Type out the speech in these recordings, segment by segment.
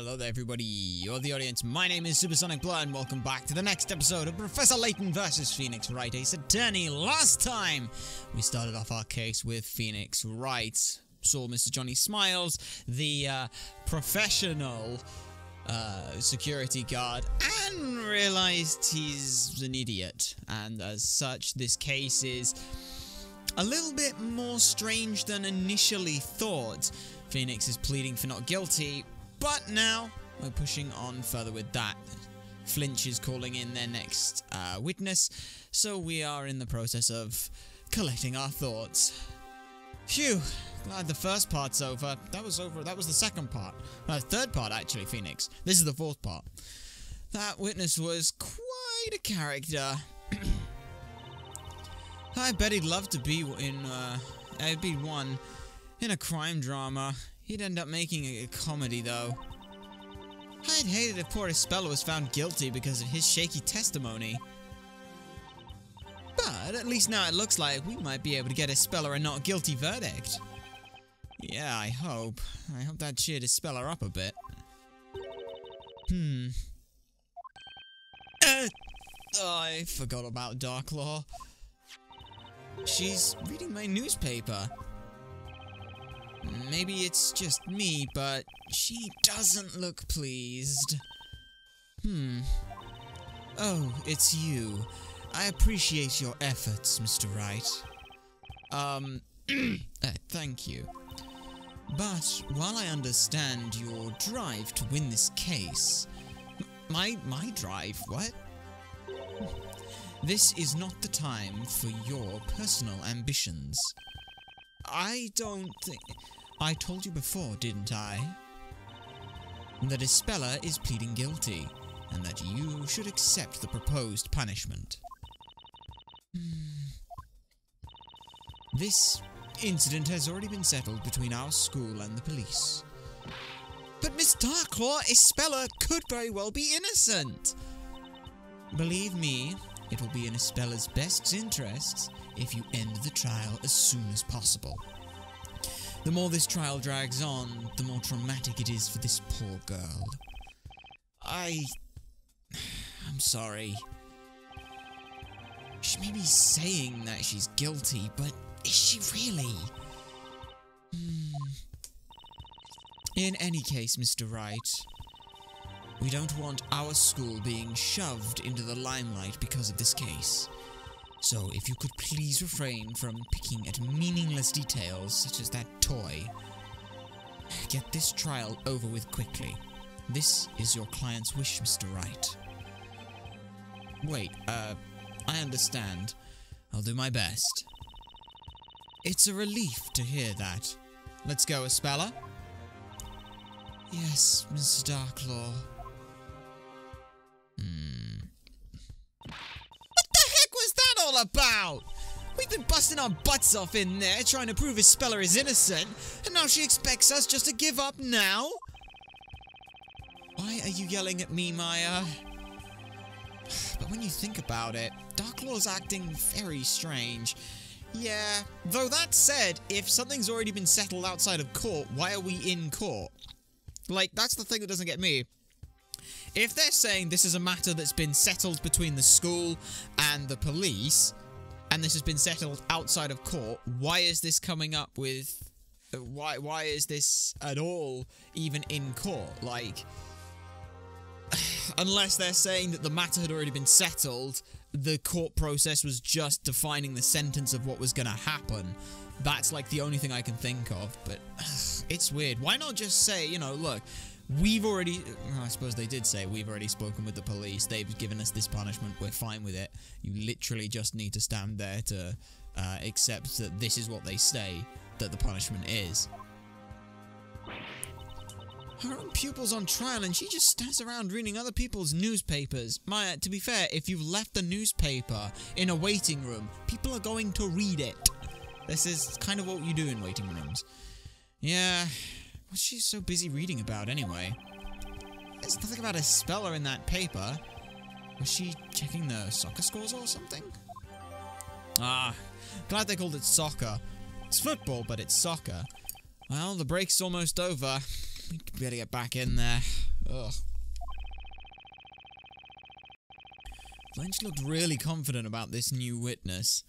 Hello there everybody, you're the audience, my name is Supersonic Blood and welcome back to the next episode of Professor Layton vs Phoenix Wright Ace Attorney. Last time, we started off our case with Phoenix Wright, saw Mr. Johnny Smiles, the professional security guard, and realized he's an idiot, and as such this case is a little bit more strange than initially thought. Phoenix is pleading for not guilty, but now we're pushing on further with that. Flinch is calling in their next witness, so we are in the process of collecting our thoughts. Phew, glad the first part's over. That was the second part. Third part, actually, Phoenix. This is the fourth part. That witness was quite a character. I bet he'd love to be one in a crime drama. He'd end up making a comedy, though. I'd hate it if poor Isabella was found guilty because of his shaky testimony. But at least now it looks like we might be able to get Isabella a not guilty verdict. Yeah, I hope. I hope that cheered Isabella up a bit. I forgot about Darklaw. She's reading my newspaper. Maybe it's just me, but she doesn't look pleased. Oh, it's you. I appreciate your efforts, Mr. Wright. Thank you. But while I understand your drive to win this case... My drive? What? This is not the time for your personal ambitions. I don't think... I told you before, didn't I? That Isabella is pleading guilty, and that you should accept the proposed punishment. This incident has already been settled between our school and the police. But Miss Darklaw, Isabella could very well be innocent! Believe me, it will be in Isabella's best interests if you end the trial as soon as possible. The more this trial drags on, the more traumatic it is for this poor girl. I'm sorry. She may be saying that she's guilty, but is she really? In any case, Mr. Wright, we don't want our school being shoved into the limelight because of this case. So, if you could please refrain from picking at meaningless details such as that toy. Get this trial over with quickly. This is your client's wish, Mr. Wright. Wait, I understand. I'll do my best. It's a relief to hear that. Let's go, Isabella. Yes, Mr. Darklaw. All about? We've been busting our butts off in there trying to prove Isabella is innocent, and now she expects us just to give up now? Why are you yelling at me, Maya? But when you think about it, Darklaw's acting very strange. Yeah, though that said, if something's already been settled outside of court, why are we in court? Like, that's the thing that doesn't get me. If they're saying this is a matter that's been settled between the school and the police, and this has been settled outside of court, why is this coming up with... Why is this at all even in court? Like, unless they're saying that the matter had already been settled, the court process was just defining the sentence of what was going to happen. That's, like, the only thing I can think of, but it's weird. Why not just say, you know, look... We've already, I suppose they did say, we've already spoken with the police, they've given us this punishment, we're fine with it. You literally just need to stand there to accept that this is what they say, that the punishment is. Her own pupil's on trial and she just stands around reading other people's newspapers. Maya, to be fair, if you've left the newspaper in a waiting room, people are going to read it. This is kind of what you do in waiting rooms. Yeah... What's she so busy reading about, anyway? There's nothing about Isabella in that paper. Was she checking the soccer scores or something? Ah, glad they called it soccer. It's football, but it's soccer. Well, the break's almost over. We better get back in there. Ugh. Flench looked really confident about this new witness.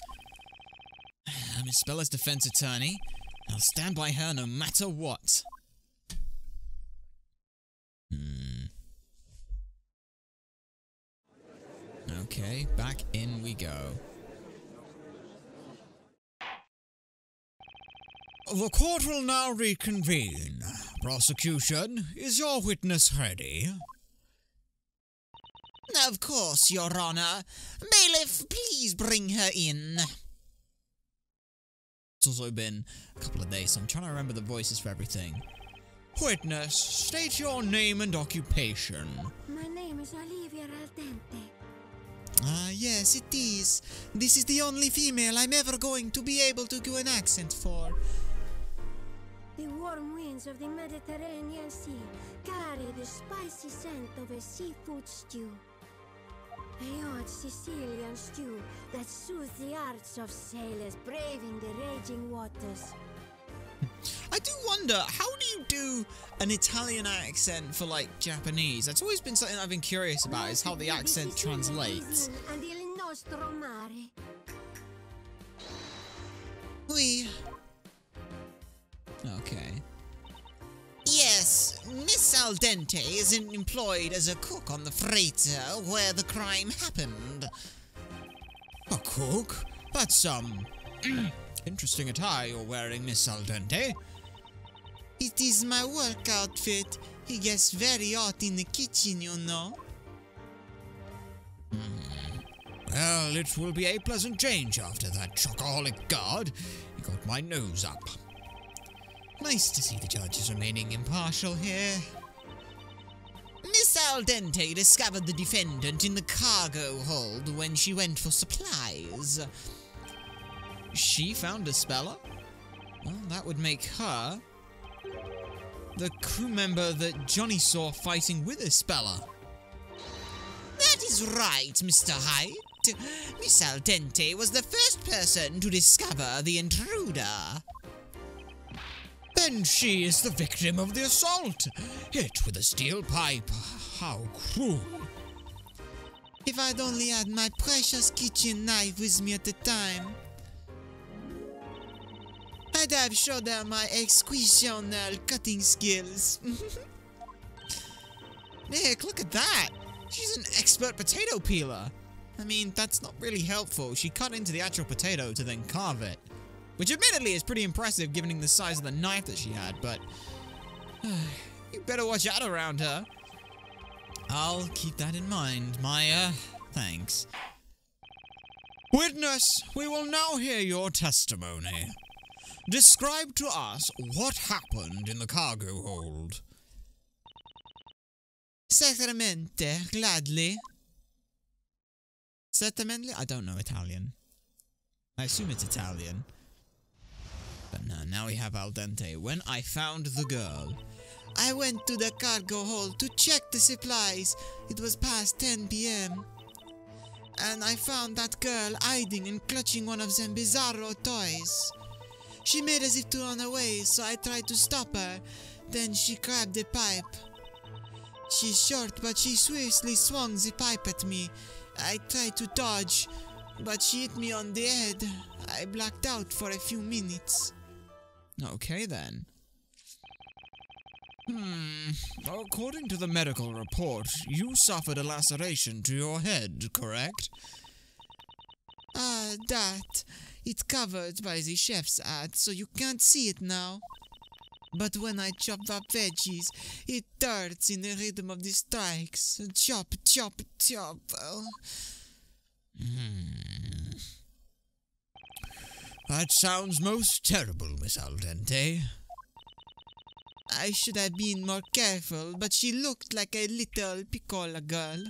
I'm Miss Bella's defense attorney. I'll stand by her no matter what. Okay, back in we go. The court will now reconvene. Prosecution, is your witness ready? Of course, Your Honor. Bailiff, please bring her in. It's also been a couple of days, so I'm trying to remember the voices for everything. Witness, state your name and occupation. My name is Olivia Aldente. Yes, it is. This is the only female I'm ever going to be able to do an accent for. The warm winds of the Mediterranean Sea carry the spicy scent of a seafood stew. A odd Sicilian stew that soothes the hearts of sailors braving the raging waters. I do wonder, how do you do an Italian accent for, like, Japanese? That's always been something I've been curious about, is how the accent translates. And il nostro mare. Oui. Okay. Yes, Miss Aldente is employed as a cook on the freighter where the crime happened. A cook? That's some interesting attire you're wearing, Miss Aldente. It is my work outfit. It gets very hot in the kitchen, you know. Well, it will be a pleasant change after that chocoholic guard. He got my nose up. Nice to see the judges remaining impartial here. Miss Aldente discovered the defendant in the cargo hold when she went for supplies. She found a speller? Well, that would make her the crew member that Johnny saw fighting with a speller. That is right, Mr. Hyde. Miss Aldente was the first person to discover the intruder. Then she is the victim of the assault, hit with a steel pipe. How cruel. If I'd only had my precious kitchen knife with me at the time, I'd have showed her my exceptional cutting skills. Nick, look at that. She's an expert potato peeler. I mean, that's not really helpful. She cut into the actual potato to then carve it. Which admittedly is pretty impressive given the size of the knife that she had, but you better watch out around her. I'll keep that in mind, Maya. Thanks. Witness, we will now hear your testimony. Describe to us what happened in the cargo hold. Certamente, gladly. Certamente? I don't know Italian. I assume it's Italian. But no, now we have Aldente. When I found the girl, I went to the cargo hold to check the supplies. It was past 10 p.m. And I found that girl hiding and clutching one of them bizarro toys. She made as if to run away, so I tried to stop her. Then she grabbed the pipe. She's short, but she swiftly swung the pipe at me. I tried to dodge, but she hit me on the head. I blacked out for a few minutes. Okay, then. According to the medical report, you suffered a laceration to your head, correct? That. It's covered by the chef's hat, so you can't see it now. But when I chop up veggies, it hurts in the rhythm of the strikes. Chop, chop, chop. That sounds most terrible, Miss Aldente. I should have been more careful, but she looked like a little piccola girl.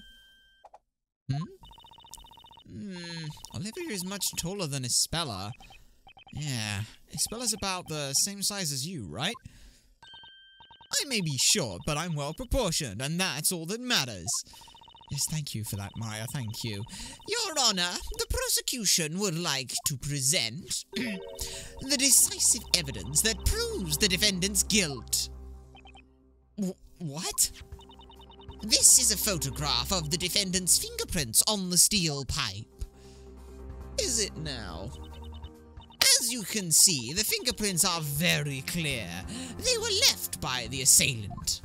Olivia is much taller than Isabella. Yeah, Isabella's about the same size as you, right? I may be short, but I'm well proportioned, and that's all that matters. Yes, thank you for that, Maya, thank you. Your Honor, the prosecution would like to present the decisive evidence that proves the defendant's guilt. What? This is a photograph of the defendant's fingerprints on the steel pipe. Is it now? As you can see, the fingerprints are very clear. They were left by the assailant.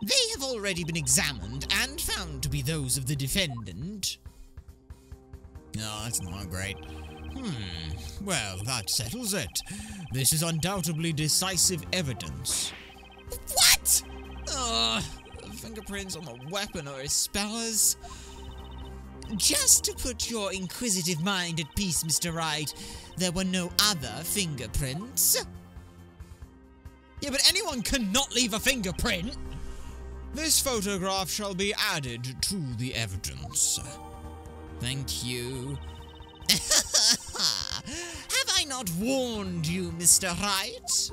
They have already been examined and found to be those of the defendant. No, that's not great. Well, that settles it. This is undoubtedly decisive evidence. What? Fingerprints on the weapon are Ispella's. Just to put your inquisitive mind at peace, Mr. Wright, there were no other fingerprints. Yeah, but anyone cannot leave a fingerprint. This photograph shall be added to the evidence. Thank you. Have I not warned you, Mr. Wright?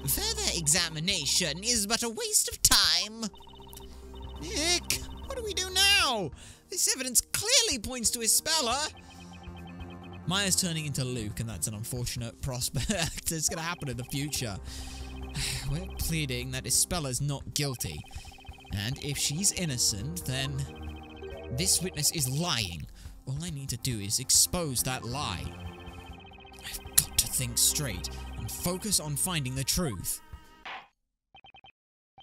Further examination is but a waste of time. Nick, what do we do now? This evidence clearly points to Ispella. Maya's turning into Luke, and that's an unfortunate prospect. It's going to happen in the future. We're pleading that Ispella's not guilty. And if she's innocent, then this witness is lying. All I need to do is expose that lie. I've got to think straight and focus on finding the truth.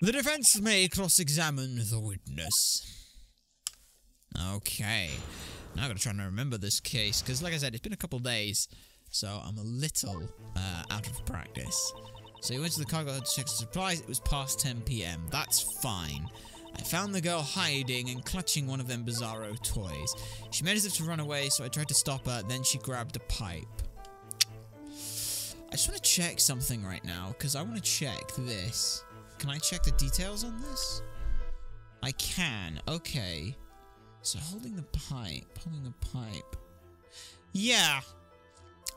The defense may cross-examine the witness. Okay. Now I've got to try and remember this case, because like I said, it's been a couple days, so I'm a little out of practice. So he went to the cargo to check the supplies. It was past 10 PM. That's fine. I found the girl hiding and clutching one of them bizarro toys. She made as if to run away, so I tried to stop her. Then she grabbed a pipe. I just want to check something right now, because I want to check this. Can I check the details on this? I can. Okay. So holding the pipe. Yeah.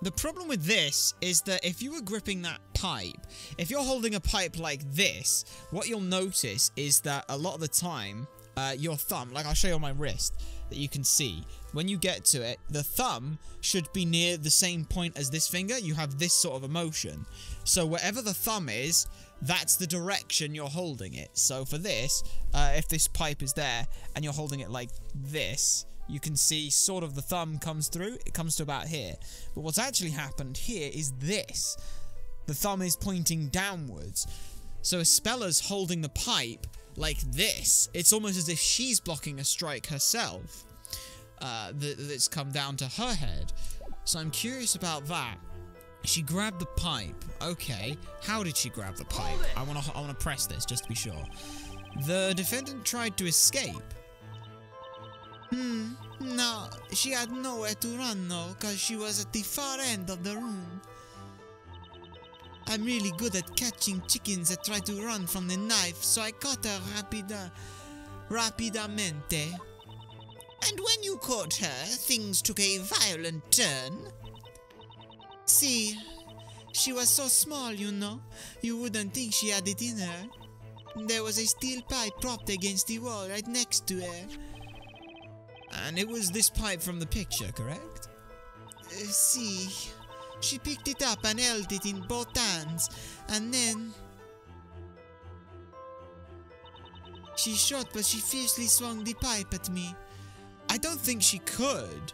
The problem with this is that if you were gripping that pipe, if you're holding a pipe like this, what you'll notice is that a lot of the time, your thumb, like I'll show you on my wrist, that you can see, when you get to it, the thumb should be near the same point as this finger. You have this sort of a motion. So wherever the thumb is, that's the direction you're holding it. So for this, if this pipe is there and you're holding it like this, you can see sort of the thumb comes through. It comes to about here. But what's actually happened here is this. The thumb is pointing downwards. So Ispella's holding the pipe like this. It's almost as if she's blocking a strike herself. That's come down to her head. So I'm curious about that. She grabbed the pipe. Okay. How did she grab the pipe? I wanna press this just to be sure. The defendant tried to escape. No, she had nowhere to run though, cause she was at the far end of the room. I'm really good at catching chickens that try to run from the knife, so I caught her rapidamente. And when you caught her, things took a violent turn. See, she was so small, you know, you wouldn't think she had it in her. There was a steel pipe propped against the wall right next to her. And it was this pipe from the picture, correct? See, she picked it up and held it in both hands, and then she shot, but she fiercely swung the pipe at me. I don't think she could.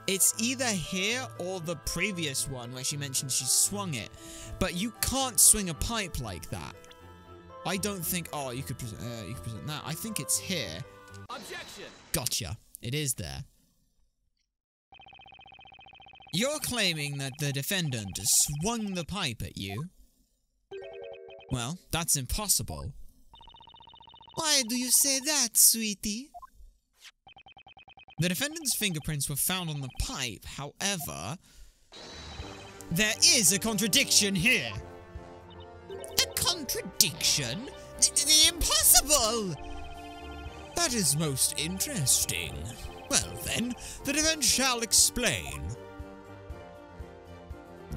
It's either here or the previous one where she mentioned she swung it. But you can't swing a pipe like that. I don't think... Oh, you could present that. I think it's here. Objection! Gotcha. It is there. You're claiming that the defendant swung the pipe at you? Well, that's impossible. Why do you say that, sweetie? The defendant's fingerprints were found on the pipe, however... There is a contradiction here! A contradiction? Impossible! That is most interesting. Well then, the defense shall explain.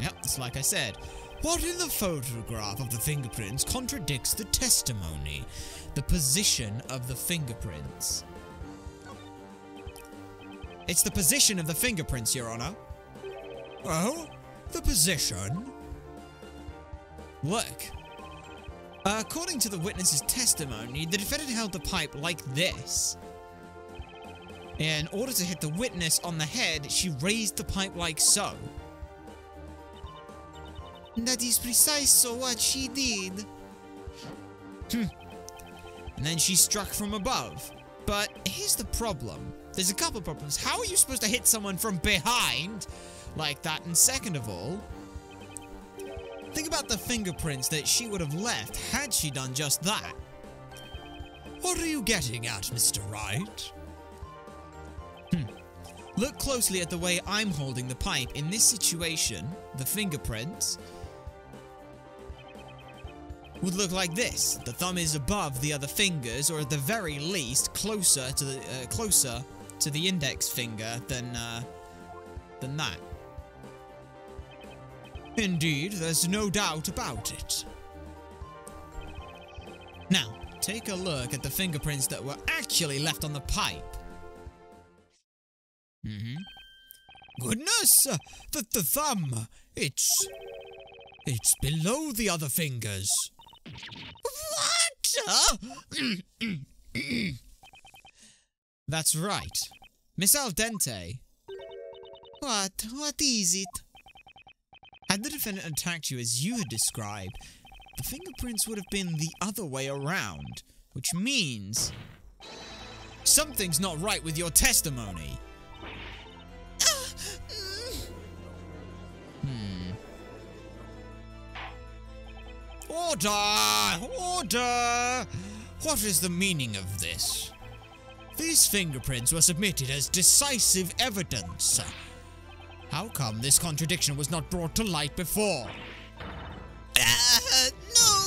Yep, it's like I said. What in the photograph of the fingerprints contradicts the testimony? The position of the fingerprints. It's the position of the fingerprints, Your Honor. Oh? The position? Look. According to the witness's testimony, the defendant held the pipe like this. In order to hit the witness on the head, she raised the pipe like so. That is precisely what she did. And then she struck from above. But here's the problem. There's a couple problems. How are you supposed to hit someone from behind like that? And second of all, think about the fingerprints that she would have left had she done just that. What are you getting at, Mr. Wright? Look closely at the way I'm holding the pipe. In this situation, the fingerprints would look like this. The thumb is above the other fingers, or at the very least, closer to the index finger than that. Indeed, there's no doubt about it. Now, take a look at the fingerprints that were actually left on the pipe. Goodness! The thumb! It's below the other fingers. What? That's right. Miss Al Dente. What? What is it? Had the defendant attacked you as you had described, the fingerprints would have been the other way around, which means something's not right with your testimony. Order! Order! What is the meaning of this? These fingerprints were submitted as decisive evidence. How come this contradiction was not brought to light before? No!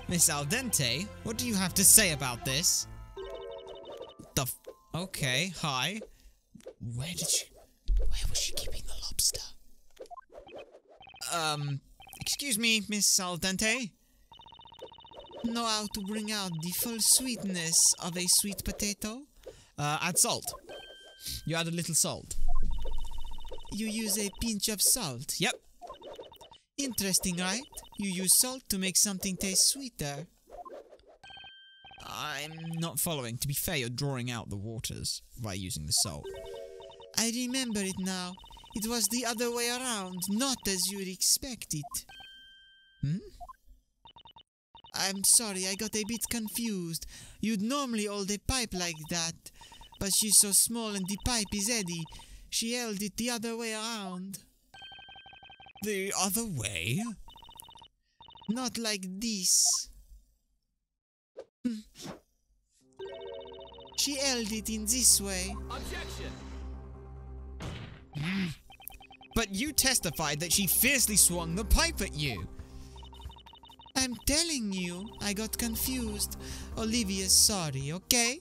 Miss Al Dente, what do you have to say about this? Okay, hi. Where was she keeping the lobster? Excuse me, Miss Al Dente? Know how to bring out the full sweetness of a sweet potato? Add salt. You add a little salt. You use a pinch of salt? Yep. Interesting, right? You use salt to make something taste sweeter. I'm not following. To be fair, you're drawing out the waters by using the salt. I remember it now. It was the other way around, not as you'd expect it. I'm sorry, I got a bit confused. You'd normally hold a pipe like that, but she's so small and the pipe is heavy. She held it the other way around. The other way? Not like this. She held it in this way. Objection! But you testified that she fiercely swung the pipe at you. I'm telling you, I got confused. Olivia's sorry, okay?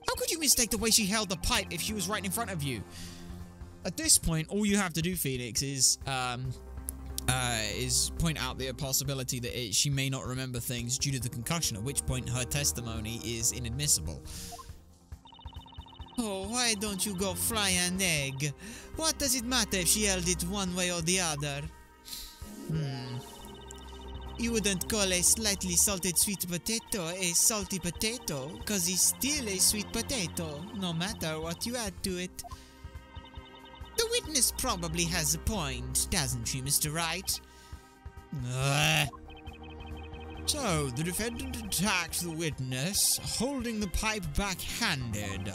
How could you mistake the way she held the pipe if she was right in front of you? At this point, all you have to do, Phoenix, is point out the possibility that she may not remember things due to the concussion, at which point her testimony is inadmissible. Oh, why don't you go fry an egg? What does it matter if she held it one way or the other? You wouldn't call a slightly salted sweet potato a salty potato, cause it's still a sweet potato, no matter what you add to it. The witness probably has a point, doesn't she, Mr. Wright? So, the defendant attacked the witness, holding the pipe backhanded.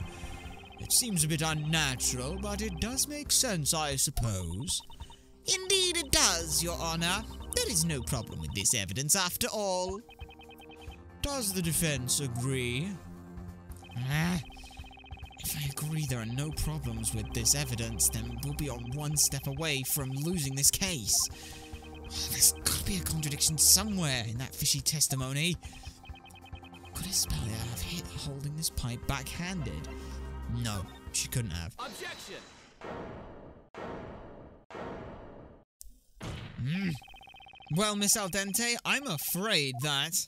It seems a bit unnatural, but it does make sense, I suppose. Indeed it does, Your Honor. There is no problem with this evidence after all. Does the defense agree? If I agree there are no problems with this evidence, then we'll be on one step away from losing this case. There's got to be a contradiction somewhere in that fishy testimony. Could I spell it out of hit holding this pipe backhanded? No, she couldn't have. Objection! Well, Miss Al Dente, I'm afraid that...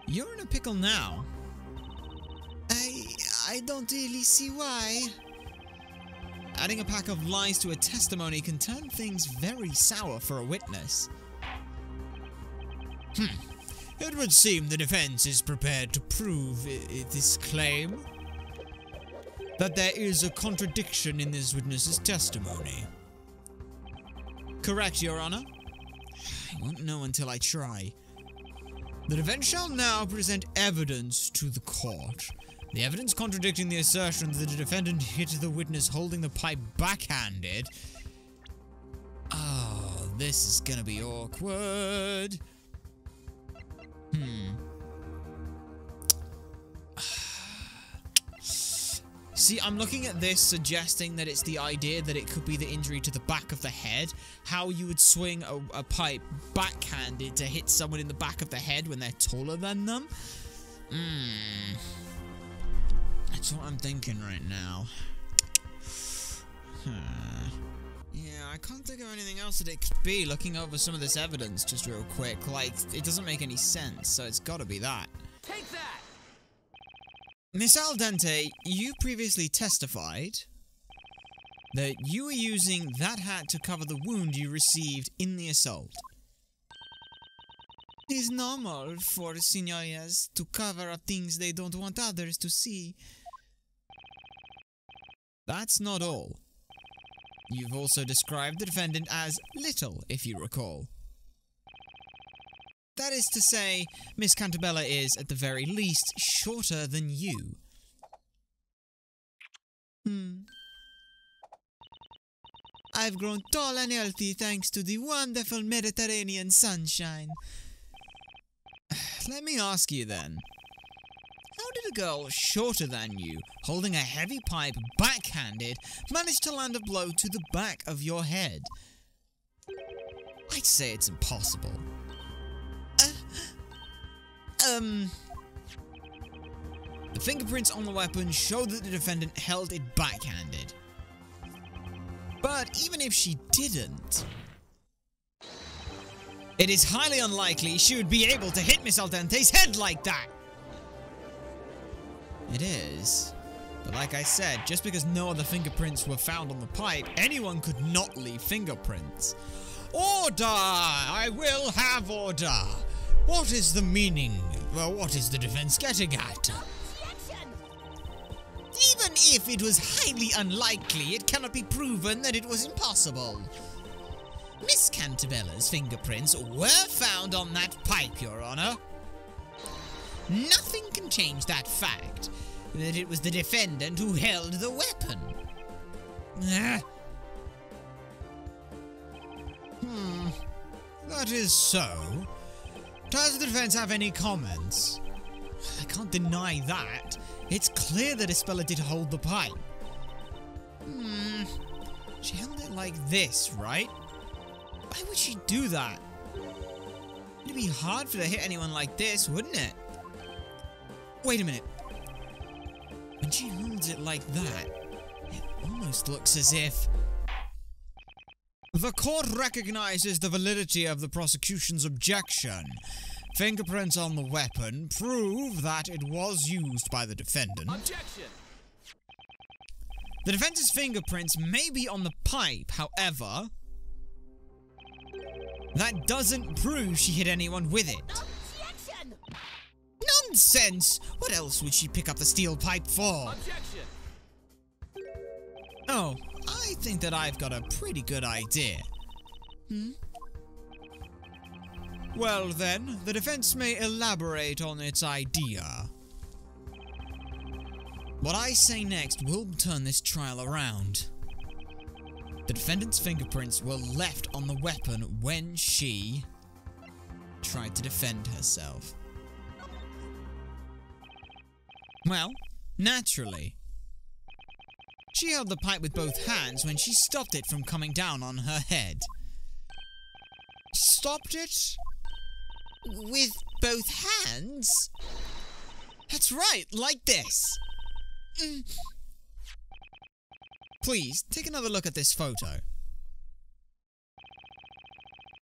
You're in a pickle now. I don't really see why. Adding a pack of lies to a testimony can turn things very sour for a witness. It would seem the defense is prepared to prove this claim. That there is a contradiction in this witness's testimony. Correct, Your Honor. I won't know until I try. The defense shall now present evidence to the court. The evidence contradicting the assertion that the defendant hit the witness holding the pipe backhanded. Oh, this is gonna be awkward. See, I'm looking at this suggesting that it's the idea that it could be the injury to the back of the head. How you would swing a pipe backhanded to hit someone in the back of the head when they're taller than them. That's what I'm thinking right now. Yeah, I can't think of anything else that it could be looking over some of this evidence just real quick. Like, it doesn't make any sense, so it's gotta be that. Take that! Miss Al Dente, you previously testified that you were using that hat to cover the wound you received in the assault. It is normal for señoritas to cover up things they don't want others to see. That's not all. You've also described the defendant as little, if you recall. That is to say, Miss Cantabella is, at the very least, shorter than you. I've grown tall and healthy thanks to the wonderful Mediterranean sunshine. Let me ask you then. How did a girl shorter than you, holding a heavy pipe backhanded, manage to land a blow to the back of your head? I'd say it's impossible. The fingerprints on the weapon show that the defendant held it backhanded. But even if she didn't, it is highly unlikely she would be able to hit Miss Al Dente's head like that. It is. But like I said, just because no other fingerprints were found on the pipe, anyone could not leave fingerprints. Order! I will have order! What is the meaning? Well, what is the defense getting at? Even if it was highly unlikely, it cannot be proven that it was impossible. Miss Cantabella's fingerprints were found on that pipe, Your Honor. Nothing can change that fact, that it was the defendant who held the weapon. That is so. Does the defense have any comments? I can't deny that. It's clear that Isabella did hold the pipe. She held it like this, right? Why would she do that? It'd be hard for her to hit anyone like this, wouldn't it? Wait a minute. When she holds it like that, it almost looks as if... The court recognizes the validity of the prosecution's objection. Fingerprints on the weapon prove that it was used by the defendant. Objection! The defense's fingerprints may be on the pipe, however, that doesn't prove she hit anyone with it. Objection! Nonsense! What else would she pick up the steel pipe for? Objection! Oh, I think that I've got a pretty good idea. Well then, the defense may elaborate on its idea. What I say next will turn this trial around. The defendant's fingerprints were left on the weapon when she tried to defend herself. Well, naturally. She held the pipe with both hands when she stopped it from coming down on her head. Stopped it? With both hands? That's right, like this. Please, take another look at this photo.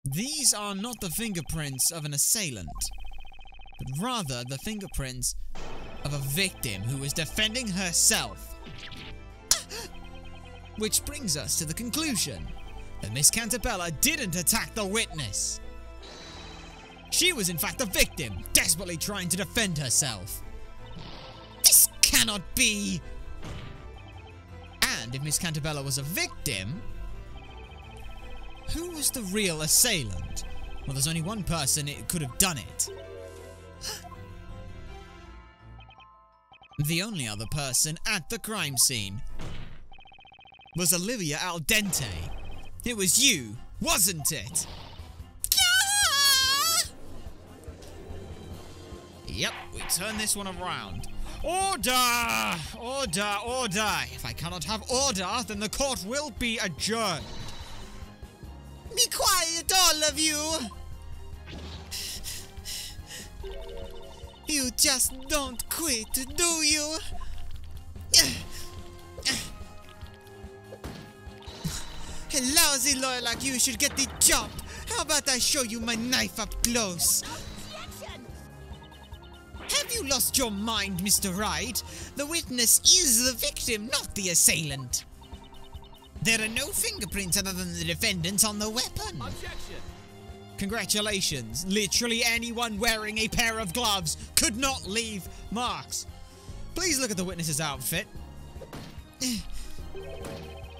These are not the fingerprints of an assailant, but rather the fingerprints of a victim who was defending herself. Which brings us to the conclusion that Miss Cantabella didn't attack the witness. She was in fact the victim, desperately trying to defend herself. This cannot be! And if Miss Cantabella was a victim, who was the real assailant? Well, there's only one person it could have done it. The only other person at the crime scene was Olivia Al Dente. It was you, wasn't it? Yep, we turn this one around. Order! Order, order! If I cannot have order, then the court will be adjourned. Be quiet, all of you! You just don't quit, do you? A lousy lawyer like you should get the job. How about I show you my knife up close? Have you lost your mind, Mr. Wright? The witness is the victim, not the assailant. There are no fingerprints other than the defendant's on the weapon. Objection. Congratulations. Literally anyone wearing a pair of gloves could not leave marks. Please look at the witness's outfit.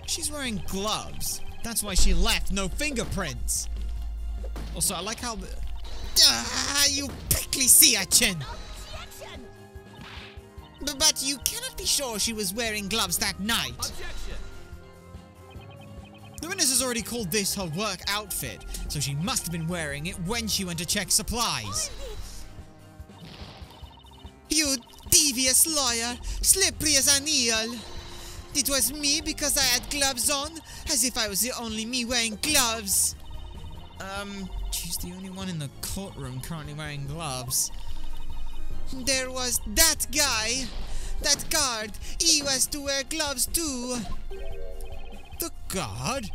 She's wearing gloves. That's why she left no fingerprints. Also, I like how... you prickly sea urchin! But you cannot be sure she was wearing gloves that night. Objection. The witness has already called this her work outfit, so she must have been wearing it when she went to check supplies. You devious lawyer, slippery as an eel. It was me because I had gloves on, as if I was the only me wearing gloves. She's the only one in the courtroom currently wearing gloves. There was that guy, that guard, he was to wear gloves too. The guard?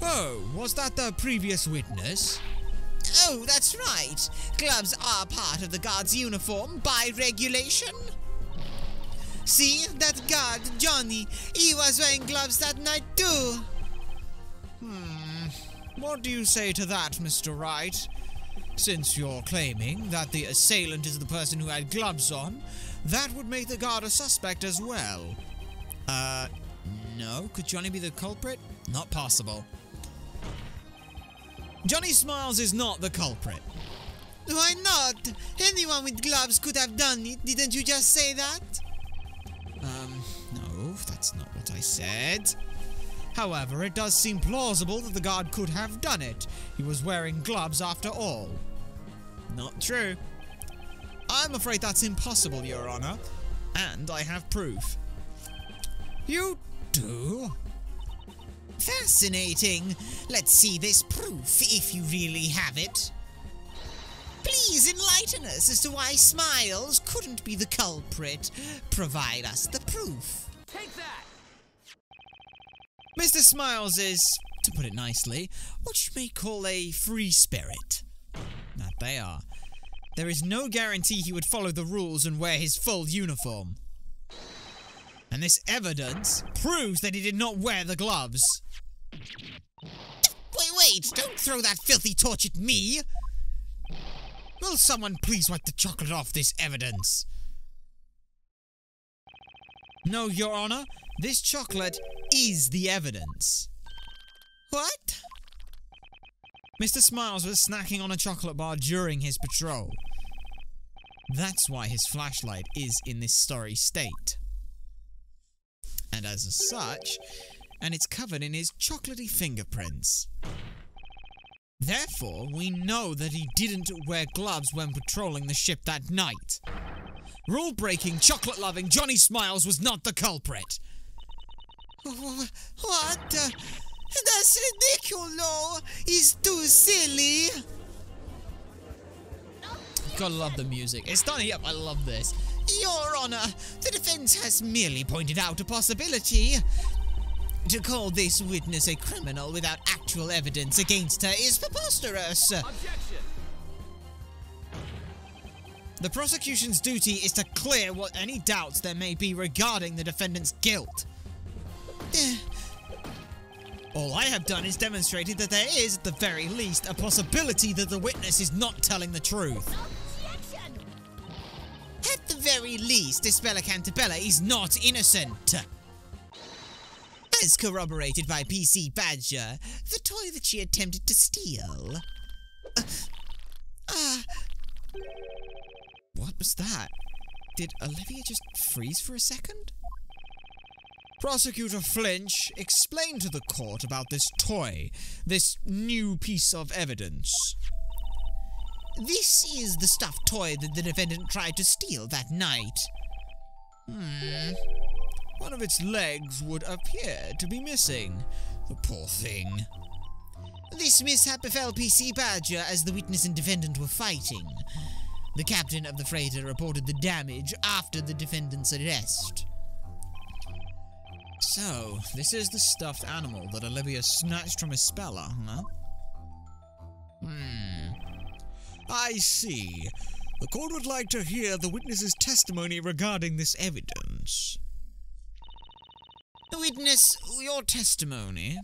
Oh, was that the previous witness? Oh, that's right. Gloves are part of the guard's uniform by regulation. See, that guard, Johnny, he was wearing gloves that night too. What do you say to that, Mr. Wright? Since you're claiming that the assailant is the person who had gloves on, that would make the guard a suspect as well. No. Could Johnny be the culprit? Not possible. Johnny Smiles is not the culprit. Why not? Anyone with gloves could have done it. Didn't you just say that? No, that's not what I said. However, it does seem plausible that the guard could have done it. He was wearing gloves after all. Not true. I'm afraid that's impossible, Your Honor. And I have proof. You do? Fascinating. Let's see this proof, if you really have it. Please enlighten us as to why Smiles couldn't be the culprit. Provide us the proof. Take that! Mr. Smiles is, to put it nicely, what you may call a free spirit. That they are. There is no guarantee he would follow the rules and wear his full uniform. And this evidence proves that he did not wear the gloves. Wait, don't throw that filthy torch at me! Will someone please wipe the chocolate off this evidence? No, Your Honor, this chocolate is the evidence. What? Mr. Smiles was snacking on a chocolate bar during his patrol. That's why his flashlight is in this sorry state. And as such, and it's covered in his chocolatey fingerprints. Therefore, we know that he didn't wear gloves when patrolling the ship that night. Rule-breaking, chocolate-loving Johnny Smiles was not the culprit. What? That's ridiculous. He's too silly. Gotta love the music. It's starting up. I love this. Your Honor, the defense has merely pointed out a possibility. To call this witness a criminal without actual evidence against her is preposterous. Objection. The prosecution's duty is to clear what any doubts there may be regarding the defendant's guilt. All I have done is demonstrated that there is, at the very least, a possibility that the witness is not telling the truth. Objection! At the very least, Isabella Cantabella is not innocent. As corroborated by PC Badger, the toy that she attempted to steal. What was that? Did Olivia just freeze for a second? Prosecutor Flinch explained to the court about this toy, this new piece of evidence. This is the stuffed toy that the defendant tried to steal that night. One of its legs would appear to be missing. The poor thing. This mishap befell PC Badger as the witness and defendant were fighting. The captain of the freighter reported the damage after the defendant's arrest. So, this is the stuffed animal that Olivia snatched from Isabella, huh? I see. The court would like to hear the witness's testimony regarding this evidence. Witness, your testimony.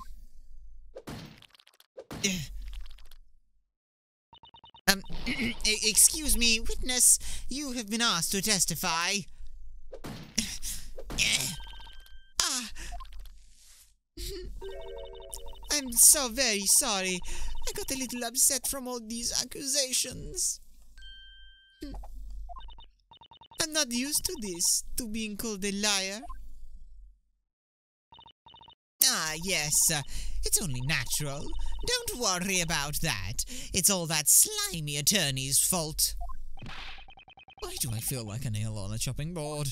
Excuse me, witness, you have been asked to testify. I'm so very sorry. I got a little upset from all these accusations. I'm not used to this, to being called a liar. Yes, it's only natural. Don't worry about that. It's all that slimy attorney's fault. Why do I feel like a nail on a chopping board?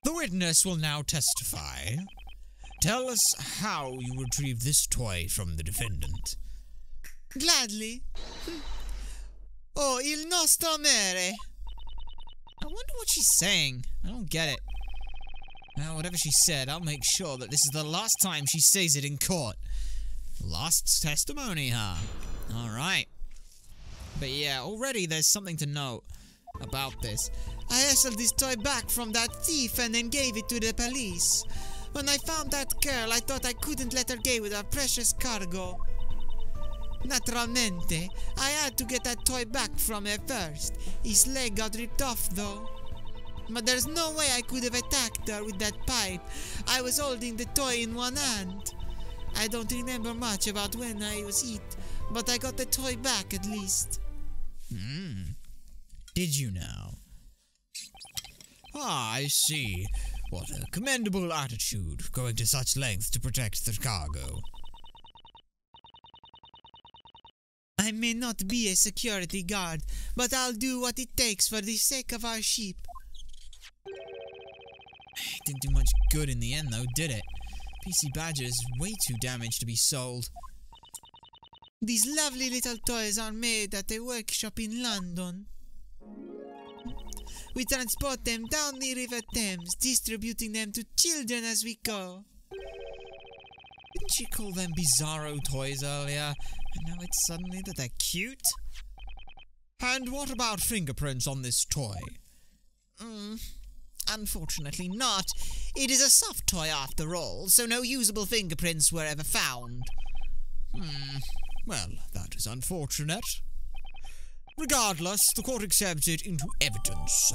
The witness will now testify. Tell us how you retrieved this toy from the defendant. Gladly. Oh, il nostro mere. I wonder what she's saying. I don't get it. Now, whatever she said, I'll make sure that this is the last time she says it in court. Last testimony, huh? Alright. But yeah, already there's something to note about this. I hustled this toy back from that thief and then gave it to the police. When I found that girl, I thought I couldn't let her go with our precious cargo. Naturalmente, I had to get that toy back from her first. His leg got ripped off, though. But there's no way I could have attacked her with that pipe. I was holding the toy in one hand. I don't remember much about when I was hit, but I got the toy back at least. Did you now? I see. What a commendable attitude, going to such lengths to protect the cargo. I may not be a security guard, but I'll do what it takes for the sake of our sheep. It didn't do much good in the end, though, did it? PC Badger is way too damaged to be sold. These lovely little toys are made at a workshop in London. We transport them down the River Thames, distributing them to children as we go. Didn't she call them bizarro toys earlier? And now it's suddenly that they're cute? And what about fingerprints on this toy? Unfortunately not. It is a soft toy after all, so no usable fingerprints were ever found. Well, that is unfortunate. Regardless, the court accepts it into evidence.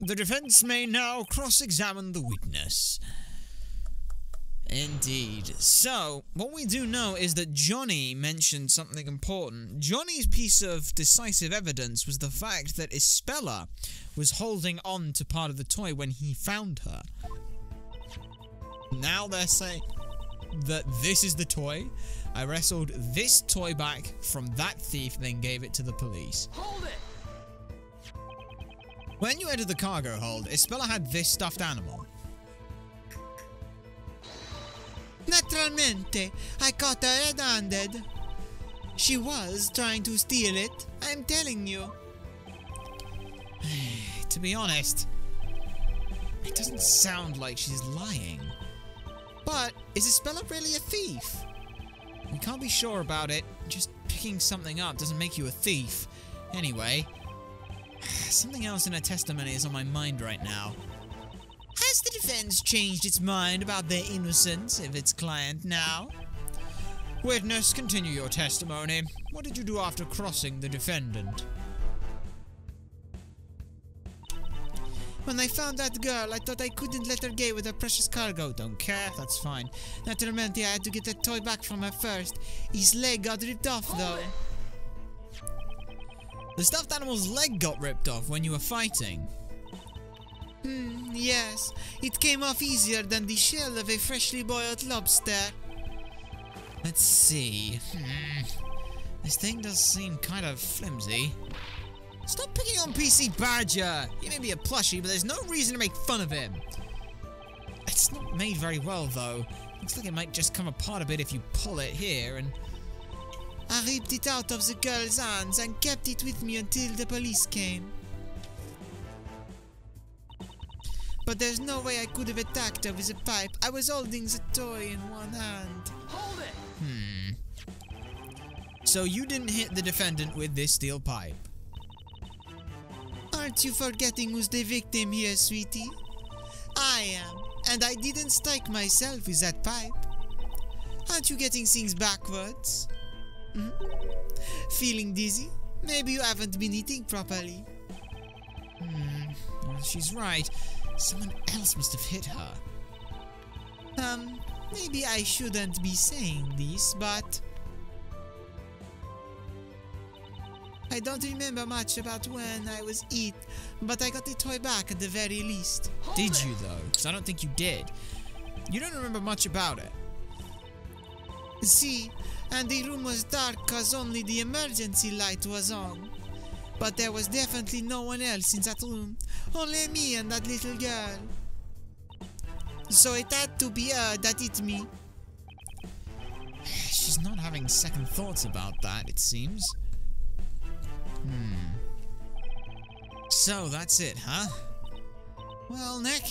The defense may now cross-examine the witness. Indeed. So, what we do know is that Johnny mentioned something important. Johnny's piece of decisive evidence was the fact that Isabella was holding on to part of the toy when he found her. Now they're saying that this is the toy. I wrestled this toy back from that thief, then gave it to the police. Hold it! When you entered the cargo hold, Isabella had this stuffed animal. Naturalmente, I caught her red-handed. She was trying to steal it, I'm telling you. To be honest, it doesn't sound like she's lying. But is Isabella really a thief? We can't be sure about it. Just picking something up doesn't make you a thief. Anyway, something else in her testimony is on my mind right now. Has the defense changed its mind about their innocence of its client now? Witness, continue your testimony. What did you do after crossing the defendant? When I found that girl, I thought I couldn't let her get with her precious cargo. Don't care, that's fine. Naturalmente, I had to get that toy back from her first. His leg got ripped off, though. The stuffed animal's leg got ripped off when you were fighting. Yes. It came off easier than the shell of a freshly boiled lobster. Let's see. This thing does seem kind of flimsy. Stop picking on PC Badger! He may be a plushie, but there's no reason to make fun of him. It's not made very well, though. Looks like it might just come apart a bit if you pull it here, and... I ripped it out of the girl's hands and kept it with me until the police came. But there's no way I could have attacked her with a pipe. I was holding the toy in one hand. Hold it! So you didn't hit the defendant with this steel pipe? Aren't you forgetting who's the victim here, sweetie? I am, and I didn't strike myself with that pipe. Aren't you getting things backwards? Feeling dizzy? Maybe you haven't been eating properly. Well, she's right. Someone else must have hit her. Maybe I shouldn't be saying this, but... I don't remember much about when I was hit, but I got the toy back at the very least. Did you, though? Because I don't think you did. You don't remember much about it. See, and the room was dark cause only the emergency light was on. But there was definitely no one else in that room. Only me and that little girl. So it had to be her that hit me. She's not having second thoughts about that, it seems. So that's it, huh? Well, Nick,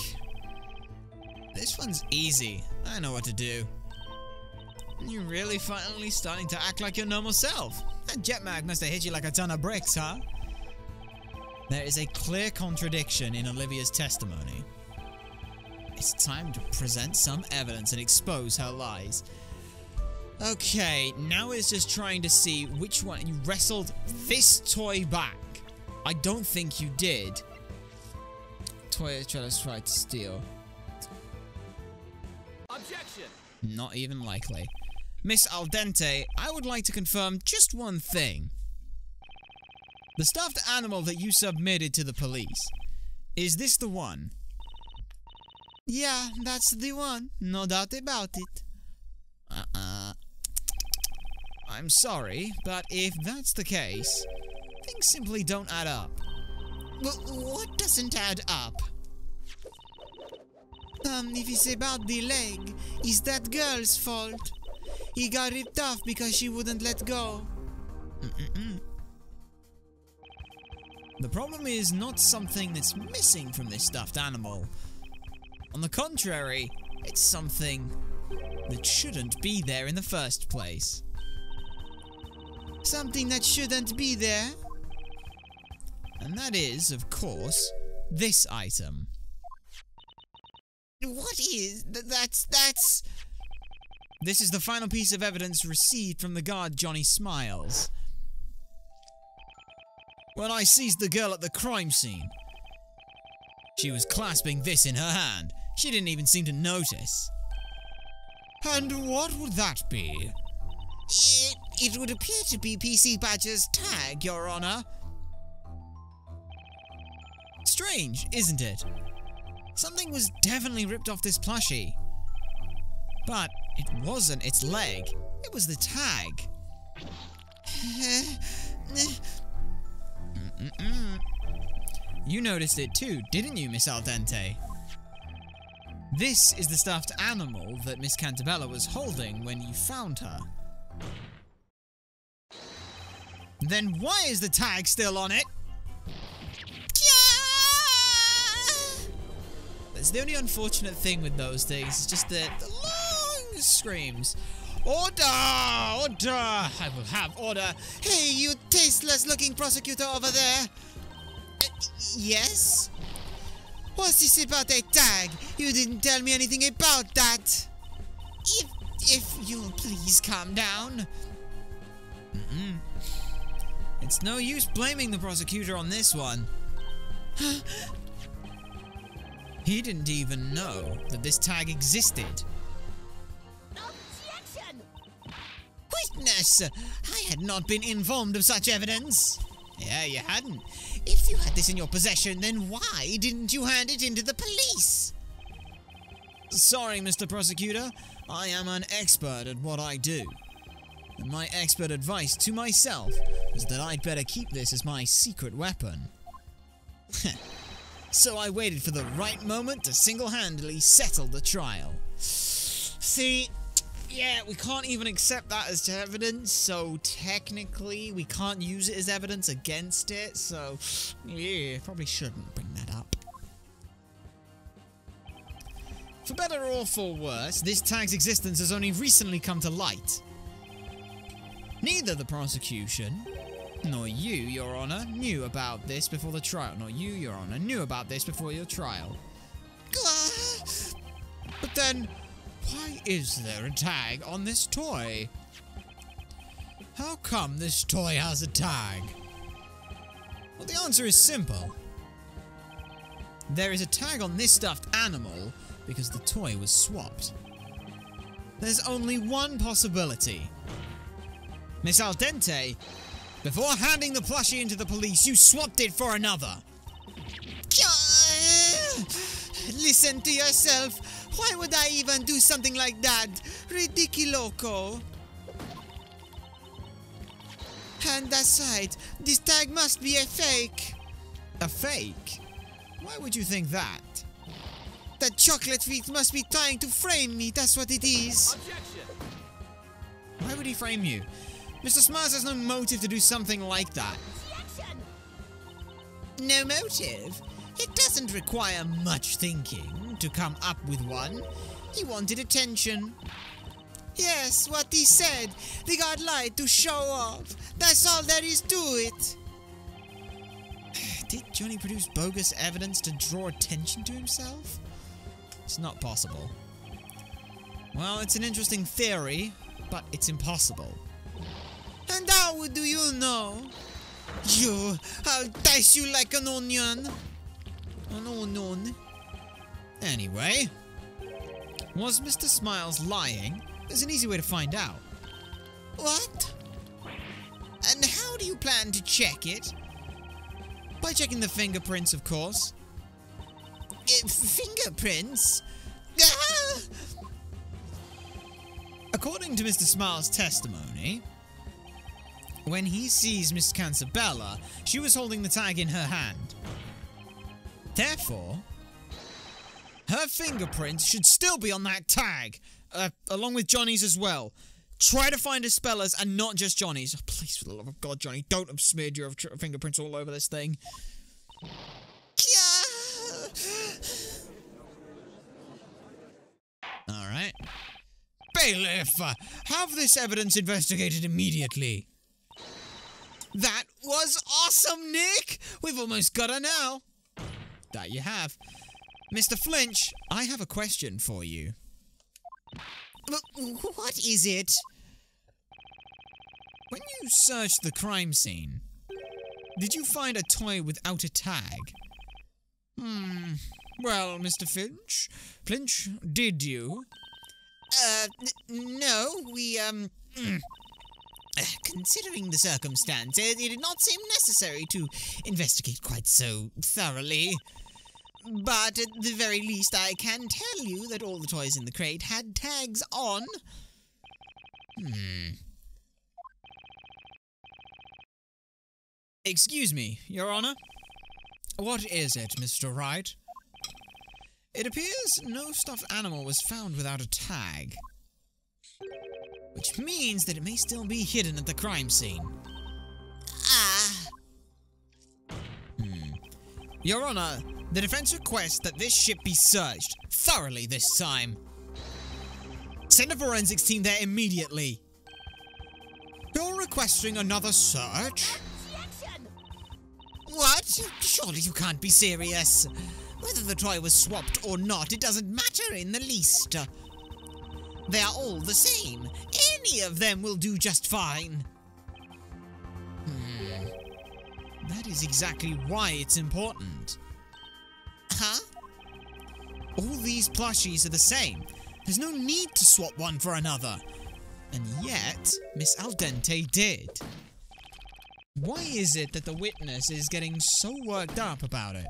this one's easy. I know what to do. You're really finally starting to act like your normal self. That jetmag must have hit you like a ton of bricks, huh? There is a clear contradiction in Olivia's testimony. It's time to present some evidence and expose her lies. Okay, now it's just trying to see which one. You wrestled this toy back. I don't think you did. Toy Trellis tried to steal. Objection! Not even likely. Miss Al Dente, I would like to confirm just one thing. The stuffed animal that you submitted to the police, is this the one? Yeah, that's the one. No doubt about it. I'm sorry, but if that's the case, things simply don't add up. What doesn't add up? If it's about the leg, it's that girl's fault. He got ripped off because she wouldn't let go. The problem is not something that's missing from this stuffed animal. On the contrary, it's something that shouldn't be there in the first place. Something that shouldn't be there? And that is, of course, this item. What is... That's... This is the final piece of evidence received from the guard Johnny Smiles. When I seized the girl at the crime scene, she was clasping this in her hand. She didn't even seem to notice. And what would that be? It would appear to be PC Badger's tag, Your Honor. Strange, isn't it? Something was definitely ripped off this plushie. But it wasn't its leg. It was the tag. You noticed it too, didn't you, Miss Al Dente? This is the stuffed animal that Miss Cantabella was holding when you found her. Then why is the tag still on it? That's the only unfortunate thing with those things. It's just the long screams. Order! Order! I will have order. Hey, you tasteless looking prosecutor over there. Yes? What's this about a tag? You didn't tell me anything about that. If you'll please calm down. It's no use blaming the prosecutor on this one. He didn't even know that this tag existed. Objection! Witness! I had not been informed of such evidence. Yeah, you hadn't. If you had this in your possession, then why didn't you hand it in to the police? Sorry, Mr. Prosecutor. I am an expert at what I do. And my expert advice to myself is that I'd better keep this as my secret weapon. So I waited for the right moment to single-handedly settle the trial. See, yeah, we can't even accept that as evidence, so technically we can't use it as evidence against it, so yeah, probably shouldn't bring that up. For better or for worse, this tag's existence has only recently come to light. Neither the prosecution nor you, Your Honor, knew about this before the trial. Nor you, Your Honor, knew about this before your trial. But then, why is there a tag on this toy? How come this toy has a tag? Well, the answer is simple. There is a tag on this stuffed animal because the toy was swapped. There's only one possibility. Miss Al Dente, before handing the plushie into the police, you swapped it for another. Listen to yourself. Why would I even do something like that? Ridiculoco. And aside, this tag must be a fake. A fake? Why would you think that? That chocolate feet must be trying to frame me, that's what it is. Objection! Why would he frame you? Mr. Smiles has no motive to do something like that. Objection! No motive? It doesn't require much thinking to come up with one. He wanted attention. Yes, what he said. They got light to show off. That's all there is to it. Did Johnny produce bogus evidence to draw attention to himself? It's not possible. Well, it's an interesting theory, but it's impossible. And how do you know? I'll dice you like an onion. An onion. Anyway, was Mr. Smiles lying? There's an easy way to find out. What? And how do you plan to check it? By checking the fingerprints, of course. Fingerprints? Ah! According to Mr. Smiles' testimony, when he sees Miss Cancabella, she was holding the tag in her hand. Therefore, her fingerprints should still be on that tag, along with Johnny's as well. Try to find his spellers and not just Johnny's. Oh, please, for the love of God, Johnny, don't have smeared your fingerprints all over this thing. Alright. Bailiff, have this evidence investigated immediately. That was awesome, Nick! We've almost got her now. That you have. Mr. Flinch, I have a question for you. What is it? When you searched the crime scene, did you find a toy without a tag? Well, Mr. Flinch, did you? No, we, considering the circumstances, it did not seem necessary to investigate quite so thoroughly. But at the very least, I can tell you that all the toys in the crate had tags on. Excuse me, Your Honor. What is it, Mr. Wright? It appears no stuffed animal was found without a tag. Which means that it may still be hidden at the crime scene. Your Honor, the defense requests that this ship be searched thoroughly this time. Send a forensics team there immediately. You're requesting another search? Objection! What? Surely you can't be serious. Whether the toy was swapped or not, it doesn't matter in the least. They are all the same. Any of them will do just fine. That is exactly why it's important. Huh? All these plushies are the same. There's no need to swap one for another. And yet, Miss Al Dente did. Why is it that the witness is getting so worked up about it?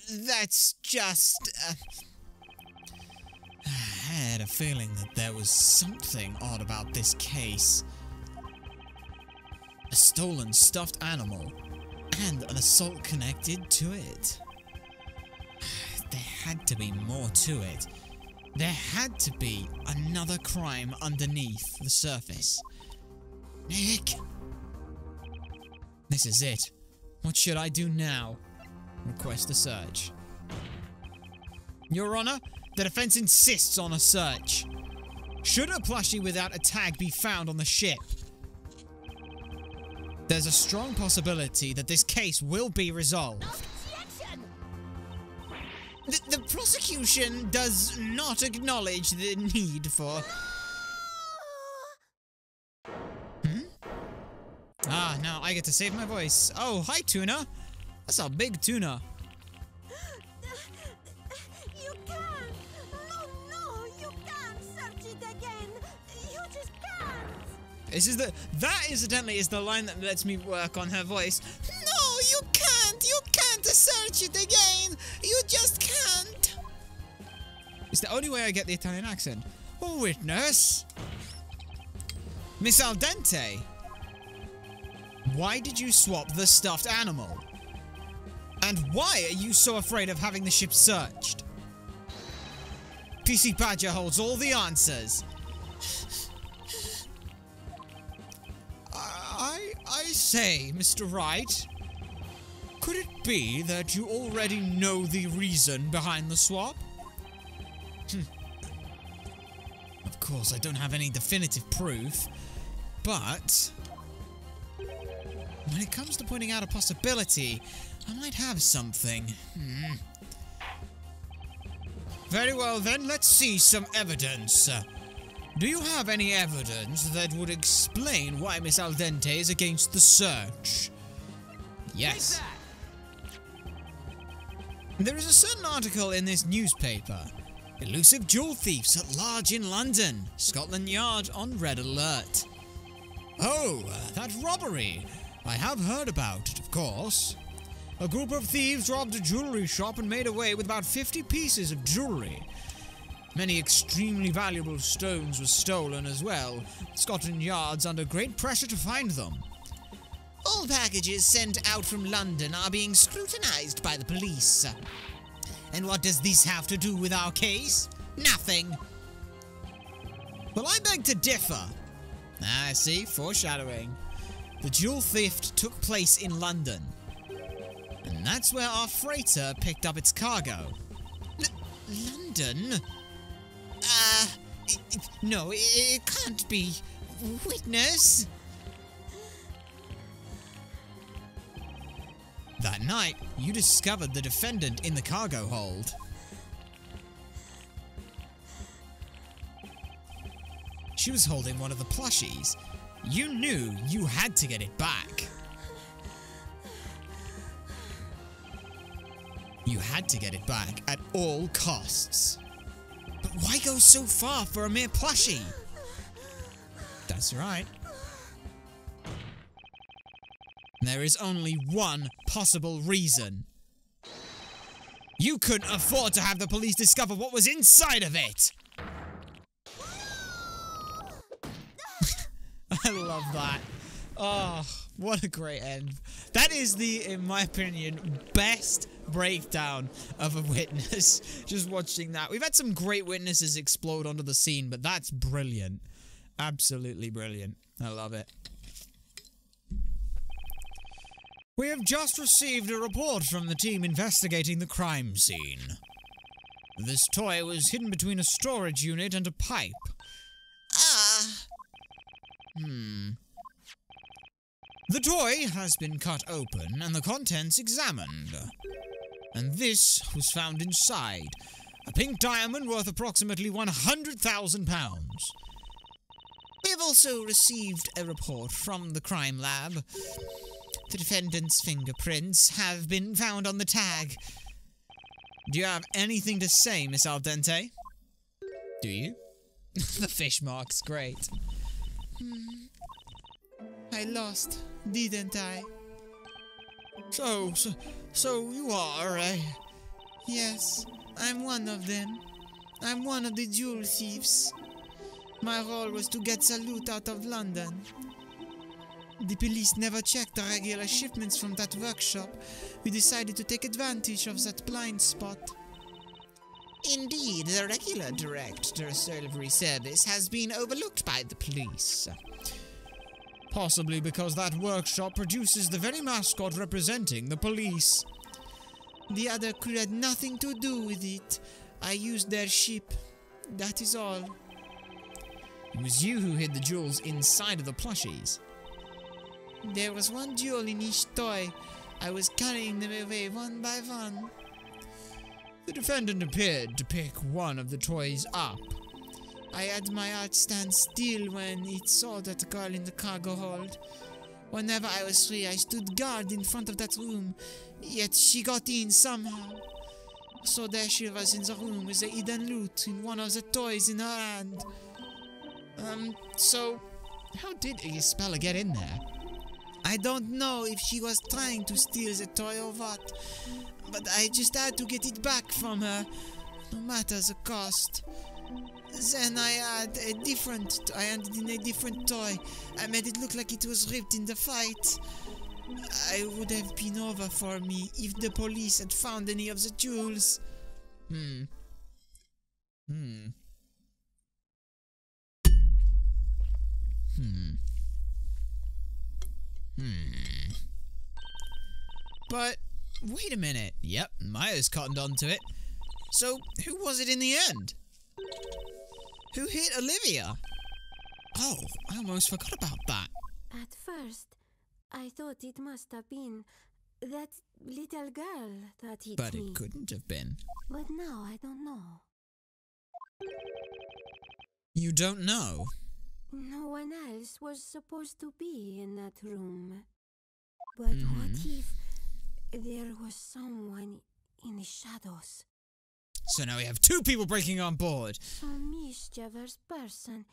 That's just... I had a feeling that there was something odd about this case. A stolen stuffed animal, and an assault connected to it. There had to be more to it. There had to be another crime underneath the surface. Nick! This is it. What should I do now? Request a search. Your Honor, the defense insists on a search. Should a plushie without a tag be found on the ship, there's a strong possibility that this case will be resolved. The prosecution does not acknowledge the need for... Ah, now I get to save my voice. Oh, hi, Tuna. That's a big tuna. You can't! No, you can't search it again! You just can't! That incidentally is the line that lets me work on her voice. No, you can't! You can't search it again! You just can't! It's the only way I get the Italian accent. Witness! Miss Al Dente! Why did you swap the stuffed animal? And why are you so afraid of having the ship searched? PC Badger holds all the answers. I say, Mr. Wright, could it be that you already know the reason behind the swap? Of course, I don't have any definitive proof, but when it comes to pointing out a possibility, I might have something. Very well then, let's see some evidence. Do you have any evidence that would explain why Miss Al Dente is against the search? Yes. There is a certain article in this newspaper. Elusive jewel thieves at large in London. Scotland Yard on red alert. Oh, that robbery. I have heard about it, of course. A group of thieves robbed a jewelry shop and made away with about 50 pieces of jewelry. Many extremely valuable stones were stolen as well. Scotland Yard's under great pressure to find them. All packages sent out from London are being scrutinized by the police. And what does this have to do with our case? Nothing. Well, I beg to differ. Ah, see, foreshadowing. The jewel theft took place in London. And that's where our freighter picked up its cargo. London? No, it can't be. Witness? That night, you discovered the defendant in the cargo hold. She was holding one of the plushies. You knew you had to get it back. You had to get it back at all costs. But why go so far for a mere plushie? That's right. There is only one possible reason. You couldn't afford to have the police discover what was inside of it! I love that. Oh, what a great end. That is the, in my opinion, best breakdown of a witness. Just watching that. We've had some great witnesses explode onto the scene, but that's brilliant. Absolutely brilliant. I love it. We have just received a report from the team investigating the crime scene. This toy was hidden between a storage unit and a pipe. The toy has been cut open and the contents examined. And this was found inside. A pink diamond worth approximately £100,000. We have also received a report from the crime lab. The defendant's fingerprints have been found on the tag. Do you have anything to say, Miss Al Dente? Do you? The fish mark's great. I lost, didn't I? So you are, eh? Yes, I'm one of them. I'm one of the jewel thieves. My role was to get the loot out of London. The police never checked the regular shipments from that workshop. We decided to take advantage of that blind spot. Indeed, the regular direct delivery service has been overlooked by the police. Possibly because that workshop produces the very mascot representing the police. The other crew had nothing to do with it. I used their ship. That is all. It was you who hid the jewels inside of the plushies. There was one jewel in each toy. I was carrying them away one by one. The defendant appeared to pick one of the toys up. I had my heart stand still when it saw that girl in the cargo hold. Whenever I was free, I stood guard in front of that room, yet she got in somehow. So there she was in the room with the hidden loot in one of the toys in her hand. So how did Isabella get in there? I don't know if she was trying to steal the toy or what, but I just had to get it back from her, no matter the cost. Then I handed in a different toy. I made it look like it was ripped in the fight. I would have been over for me if the police had found any of the jewels. But, wait a minute. Yep, Maya's cottoned onto it. So, who was it in the end? Who hit Olivia? Oh, I almost forgot about that. At first, I thought it must have been that little girl that hit me. But it couldn't have been. But now I don't know. You don't know? No one else was supposed to be in that room. But what if there was someone in the shadows? So now we have two people breaking on board. Some mischievous person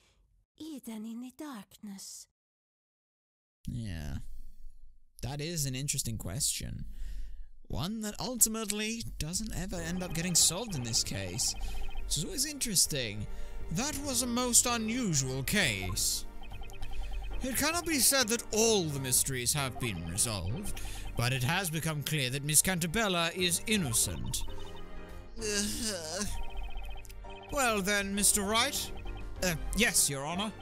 hidden in the darkness. Yeah. That is an interesting question. One that ultimately doesn't ever end up getting solved in this case. Which is always interesting. That was a most unusual case. It cannot be said that all the mysteries have been resolved, but it has become clear that Miss Cantabella is innocent. Well then, Mr. Wright? Yes, Your Honor.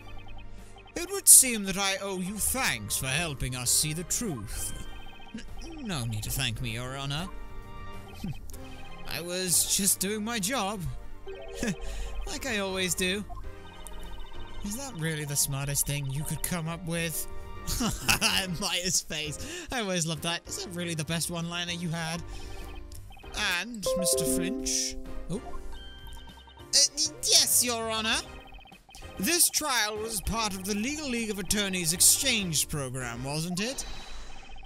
It would seem that I owe you thanks for helping us see the truth. No need to thank me, Your Honor. I was just doing my job. Like I always do. Is that really the smartest thing you could come up with? Maya's face. I always loved that. Is that really the best one-liner you had? And, Mr. Finch? Oh. Yes, Your Honor. This trial was part of the Legal League of Attorneys exchange program, wasn't it?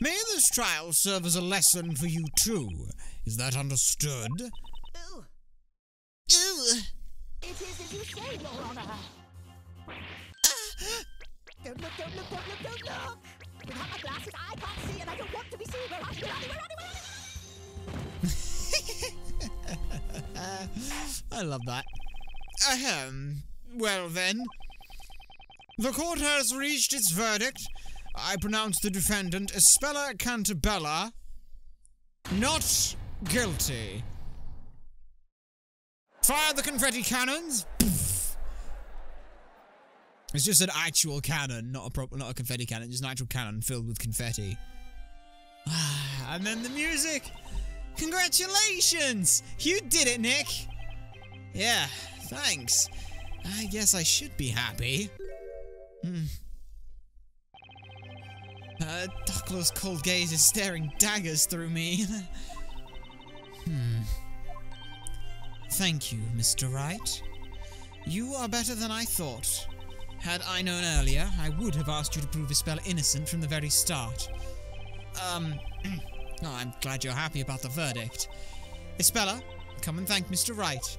May this trial serve as a lesson for you too. Is that understood? Ooh. Ew. It is as you say, Your Honor. Don't look, don't look, don't look, don't look! Without my glasses, I can't see, and I don't want to be seen. Where are you? Where are you? Where are you? I love that. Well then. The court has reached its verdict. I pronounce the defendant, Isabella Cantabella, not guilty. Fire the confetti cannons. It's just an actual cannon, not a confetti cannon, just an actual cannon filled with confetti. And then the music. Congratulations! You did it, Nick! Yeah, thanks. I guess I should be happy. Ducklow's cold gaze is staring daggers through me. Thank you, Mr. Wright. You are better than I thought. Had I known earlier, I would have asked you to prove Espella innocent from the very start. Oh, I'm glad you're happy about the verdict. Espella, come and thank Mr. Wright.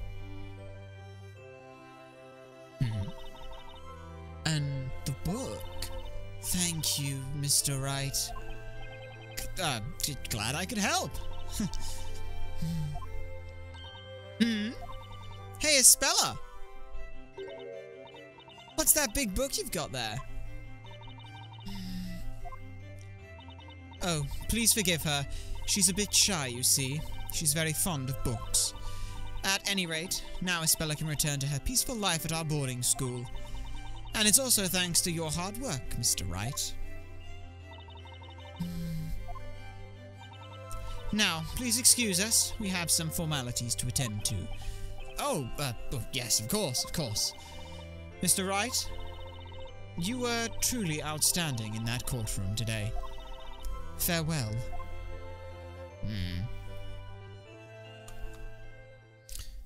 And the book. Thank you, Mr. Wright. Glad I could help. Hey, Espella! What's that big book you've got there? Oh, please forgive her. She's a bit shy, you see. She's very fond of books. At any rate, now Espella can return to her peaceful life at our boarding school. And it's also thanks to your hard work, Mr. Wright. Now, please excuse us. We have some formalities to attend to. Oh, yes, of course. Mr. Wright, you were truly outstanding in that courtroom today. Farewell.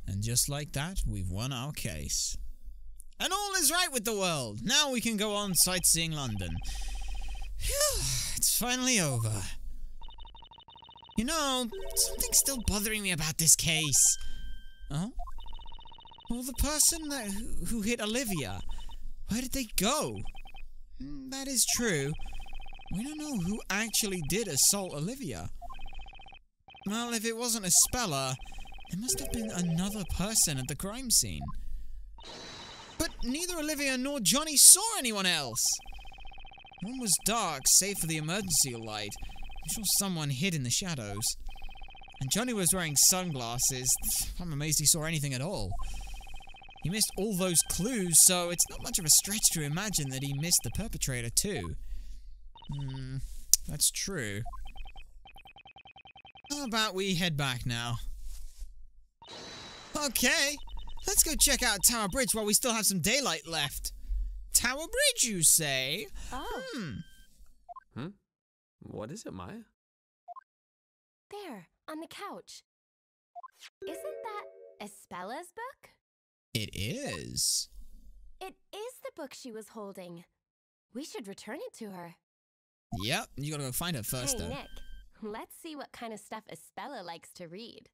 And just like that, we've won our case. And all is right with the world. Now we can go on sightseeing London. Phew, it's finally over. You know, something's still bothering me about this case. Oh? Well, the person who hit Olivia, where did they go? That is true. We don't know who actually did assault Olivia. Well, if it wasn't Espella, it must have been another person at the crime scene. But neither Olivia nor Johnny saw anyone else. The room was dark, save for the emergency light. I'm sure someone hid in the shadows. And Johnny was wearing sunglasses. I'm amazed he saw anything at all. He missed all those clues, so it's not much of a stretch to imagine that he missed the perpetrator too. That's true. How about we head back now? Okay, let's go check out Tower Bridge while we still have some daylight left. Tower Bridge, you say? Oh. What is it, Maya? There, on the couch. Isn't that Espella's book? It is. It is the book she was holding. We should return it to her. Yep, you gotta go find her first, though. Hey, Nick, let's see what kind of stuff Espella likes to read.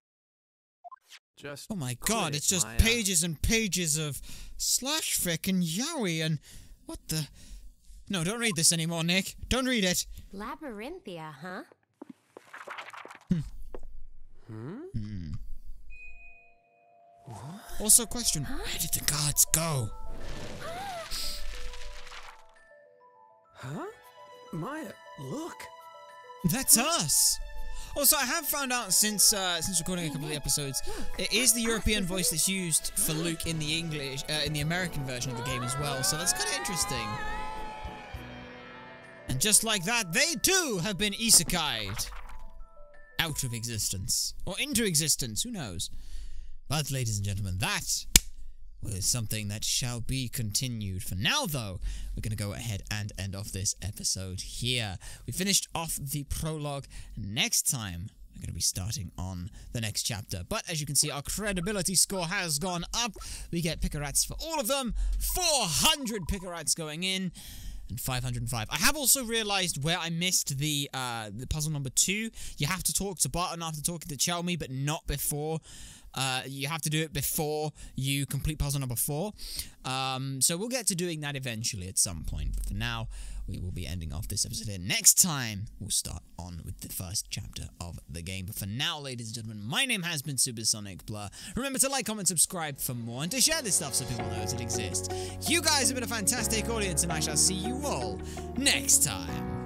Just oh my god, it's just Maya. pages and pages of slash fic and yaoi and what the... No, don't read this anymore, Nick. Don't read it. Labyrinthia, huh? Also, question, where did the guards go? Huh? Maya, look. That's us. Also, I have found out since recording a couple of the episodes, it is the European voice that's used for Luke in the in the American version of the game as well, so that's kind of interesting. And just like that, they too have been isekai'd. Out of existence. Or into existence, who knows. But, ladies and gentlemen, that was something that shall be continued. For now, though, we're going to go ahead and end off this episode here. We finished off the prologue. Next time, we're going to be starting on the next chapter. But as you can see, our credibility score has gone up. We get Picarats for all of them. 400 Picarats going in. And 505. I have also realized where I missed the puzzle number 2. You have to talk to Barton after talking to Chelmy, but not before. You have to do it before you complete puzzle number 4. So we'll get to doing that eventually at some point. But for now, we will be ending off this episode here. Next time, we'll start on with the first chapter of the game. But for now, ladies and gentlemen, my name has been Supersonic Blur. Remember to like, comment, subscribe for more, and to share this stuff so people know it exists. You guys have been a fantastic audience, and I shall see you all next time.